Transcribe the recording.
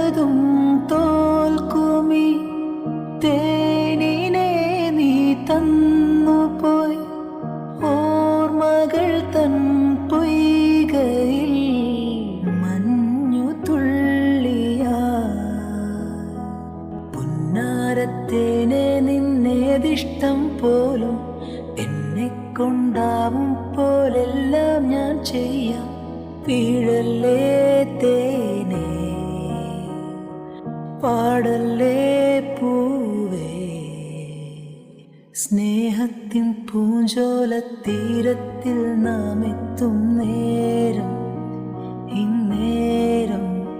സകലതും തോൽക്കുമി തേനിനെ നീ തന്നുപോയി ഓർമ്മകൾ തൻ പൊയ്കയിൽ മഞ്ഞു തുള്ളിയാ പുന്നാരത്തേനെ നിന്നേതിഷ്ടം പോലും എന്നെ കൊണ്ടാവും പോലെല്ലാം ഞാൻ ചെയ്യാം വീഴല്ലേ തേനേ പാടല്ലേ പൂവേ സ്നേഹത്തിൻ പൂഞ്ചോല തീരത്തിൽ നാം എത്തും നേരം